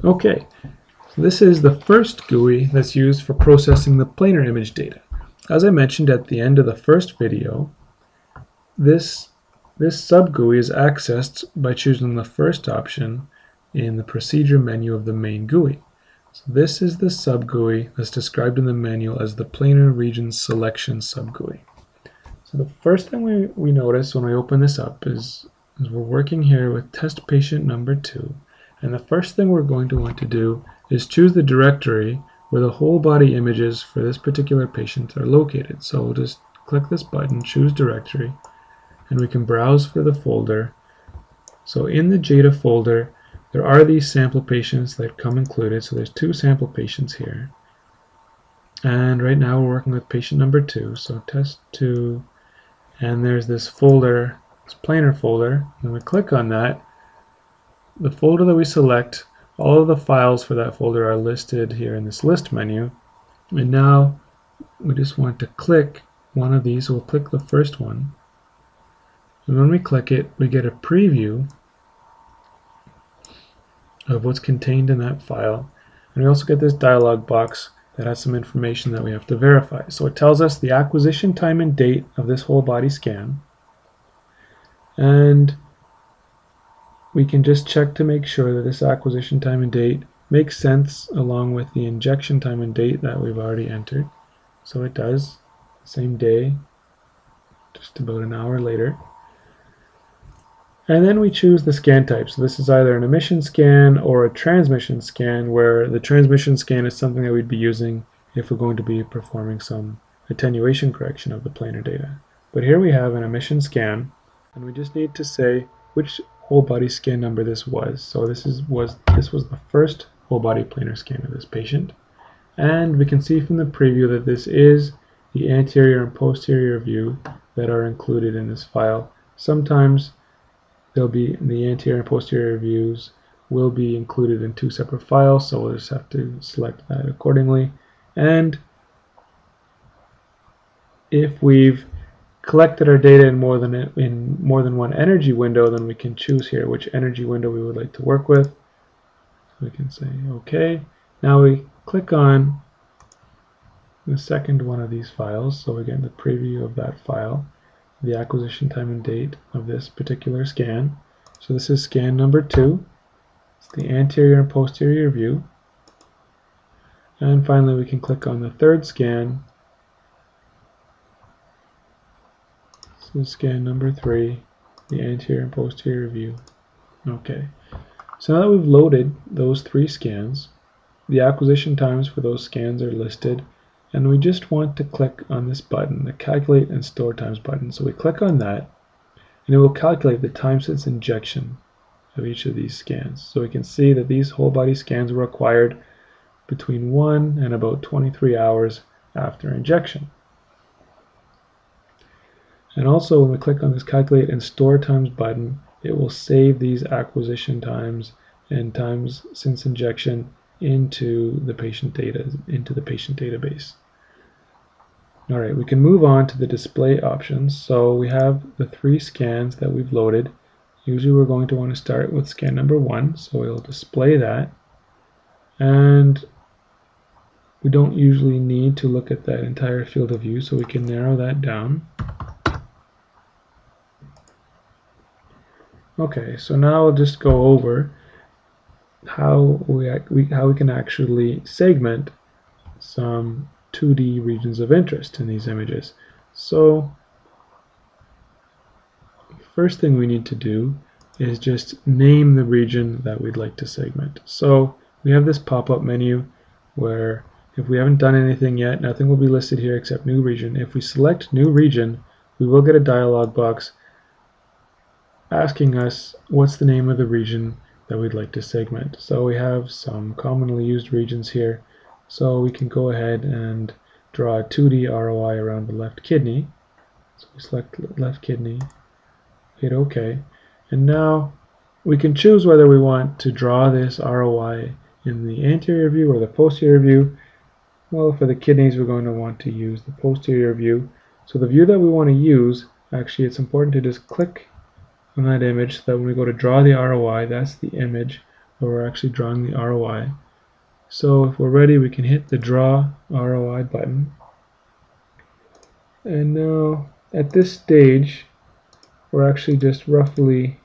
Okay, so this is the first GUI that's used for processing the planar image data. As I mentioned at the end of the first video, this subGUI is accessed by choosing the first option in the procedure menu of the main GUI. So this is the subGUI that's described in the manual as the planar region selection subGUI. So the first thing we notice when we open this up is we're working here with test patient number 2. And the first thing we're going to want to do is choose the directory where the whole body images for this particular patient are located. So we'll just click this button, choose directory, and we can browse for the folder. So in the JADA folder, there are these sample patients that come included. So there's 2 sample patients here. And right now we're working with patient number 2. So test 2, and there's this folder, this planar folder. When we click on that, the folder that we select, all of the files for that folder are listed here in this list menu. And now we just want to click one of these. So we'll click the first one. And when we click it, we get a preview of what's contained in that file. And we also get this dialog box that has some information that we have to verify. So it tells us the acquisition time and date of this whole body scan. And we can just check to make sure that this acquisition time and date makes sense along with the injection time and date that we've already entered. So it does, same day, just about an hour later. And then we choose the scan type. So this is either an emission scan or a transmission scan, where the transmission scan is something that we'd be using if we're going to be performing some attenuation correction of the planar data. But here we have an emission scan, and we just need to say which whole body scan number this was. So this was the first whole body planar scan of this patient. And we can see from the preview that this is the anterior and posterior view that are included in this file. Sometimes there'll be the anterior and posterior views will be included in 2 separate files, so we'll just have to select that accordingly. And if we've collected our data in more than one energy window, then we can choose here which energy window we would like to work with. We can say OK. Now we click on the second one of these files, so again the preview of that file, the acquisition time and date of this particular scan. So this is scan number 2. It's the anterior and posterior view. And finally we can click on the third scan. So scan number 3, the anterior and posterior view. Okay. So now that we've loaded those 3 scans, the acquisition times for those scans are listed. And we just want to click on this button, the Calculate and Store Times button. So we click on that, and it will calculate the time since injection of each of these scans. So we can see that these whole body scans were acquired between 1 and about 23 hours after injection. And also when we click on this Calculate and Store Times button, it will save these acquisition times and times since injection into the patient data, into the patient database. Alright, we can move on to the display options. So we have the 3 scans that we've loaded. Usually we're going to want to start with scan number 1, so we'll display that. And we don't usually need to look at that entire field of view, so we can narrow that down. Okay, so now I'll just go over how we can actually segment some 2D regions of interest in these images. So first thing we need to do is just name the region that we'd like to segment. So we have this pop-up menu where if we haven't done anything yet, nothing will be listed here except new region. If we select new region, we will get a dialog box asking us what's the name of the region that we'd like to segment. So we have some commonly used regions here. So we can go ahead and draw a 2D ROI around the left kidney. So we select left kidney, hit OK. And now we can choose whether we want to draw this ROI in the anterior view or the posterior view. Well, for the kidneys, we're going to want to use the posterior view. So the view that we want to use, actually it's important to just click on that image so that when we go to draw the ROI, that's the image but we're actually drawing the ROI. So if we're ready, we can hit the Draw ROI button. And now at this stage, we're actually just roughly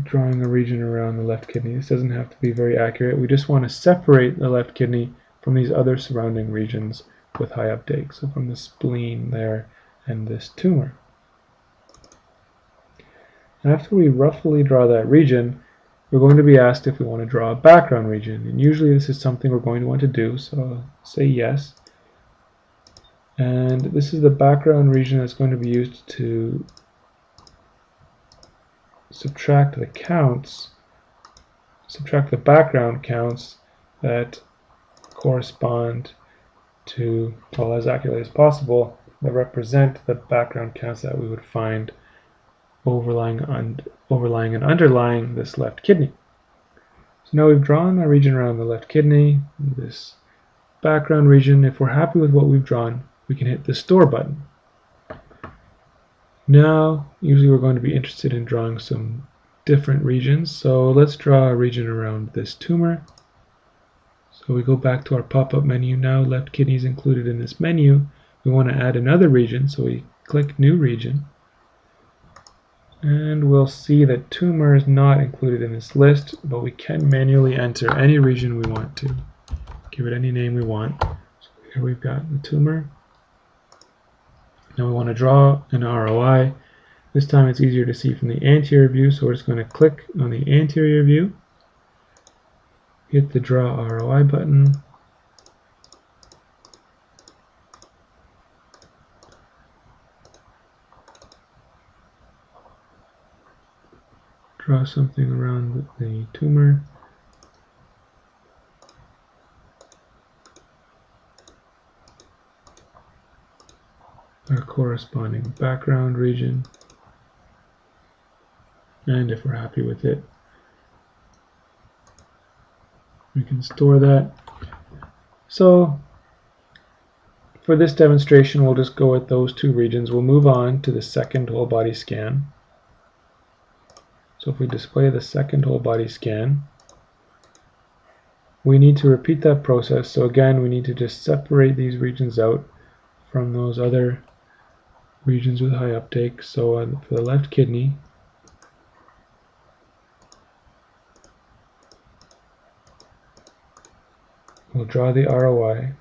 drawing a region around the left kidney. This doesn't have to be very accurate. We just want to separate the left kidney from these other surrounding regions with high uptake. So from the spleen there and this tumor. After we roughly draw that region, we're going to be asked if we want to draw a background region. And usually this is something we're going to want to do, so I'll say yes. And this is the background region that's going to be used to subtract the background counts that correspond to, well, as accurately as possible, that represent the background counts that we would find overlying and underlying this left kidney. So now we've drawn a region around the left kidney, this background region. If we're happy with what we've drawn, we can hit the Store button. Now, usually we're going to be interested in drawing some different regions, so let's draw a region around this tumor. So we go back to our pop-up menu now. Left kidney is included in this menu. We want to add another region, so we click New Region. And we'll see that tumor is not included in this list, but we can manually enter any region we want to. Give it any name we want. So here we've got the tumor. Now we want to draw an ROI. This time it's easier to see from the anterior view, so we're just going to click on the anterior view, hit the Draw ROI button, draw something around the tumor, our corresponding background region, and if we're happy with it, we can store that. So for this demonstration, we'll just go with those two regions. We'll move on to the second whole body scan. So if we display the second whole body scan, we need to repeat that process. So again, we need to just separate these regions out from those other regions with high uptake. So for the left kidney, we'll draw the ROI.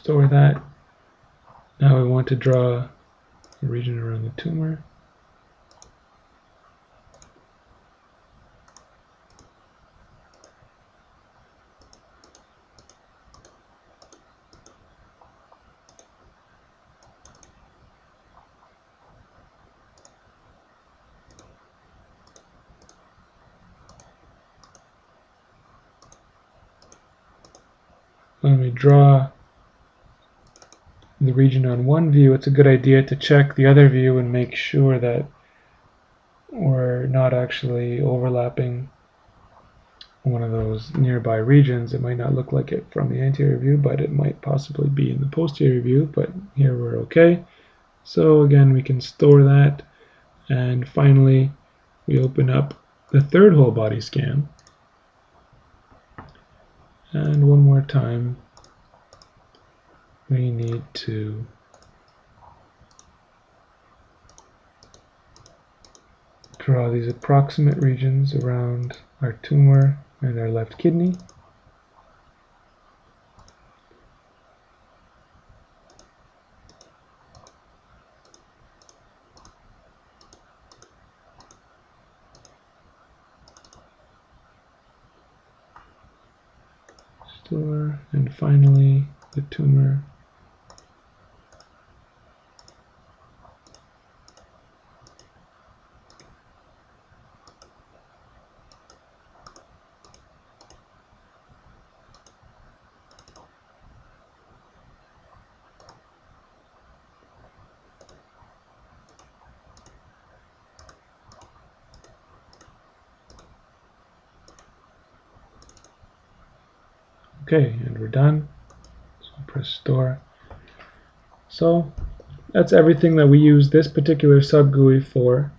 Store that. Now we want to draw a region around the tumor. When we draw the region on one view, it's a good idea to check the other view and make sure that we're not actually overlapping one of those nearby regions. It might not look like it from the anterior view, but it might possibly be in the posterior view, but here we're okay. So again, we can store that, and finally we open up the third whole body scan, and one more time we need to draw these approximate regions around our tumor and our left kidney. Store, and finally the tumor. Okay, and we're done. So press store. So that's everything that we use this particular subGUI for.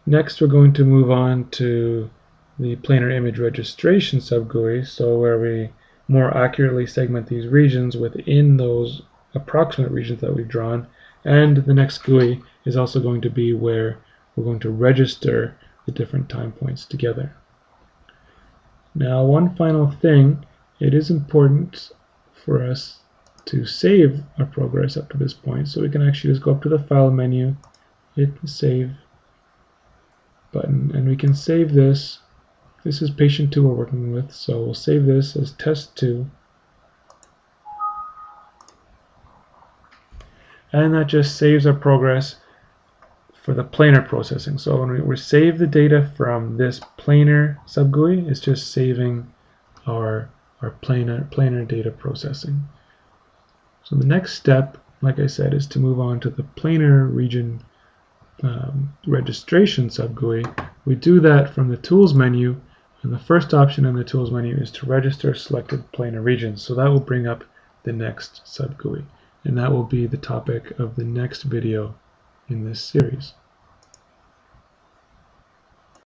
Next, we're going to move on to the planar image registration subGUI, so where we more accurately segment these regions within those approximate regions that we've drawn. And the next GUI is also going to be where we're going to register the different time points together. Now, one final thing, it is important for us to save our progress up to this point, so we can actually just go up to the File menu, hit the Save button, and we can save this. This is patient 2 we're working with, so we'll save this as test 2. And that just saves our progress for the planar processing. So when we save the data from this planar subGUI, it's just saving our planar data processing. So the next step, like I said, is to move on to the planar region registration subGUI. We do that from the Tools menu, and the first option in the Tools menu is to register selected planar regions. So that will bring up the next subGUI, and that will be the topic of the next video in this series.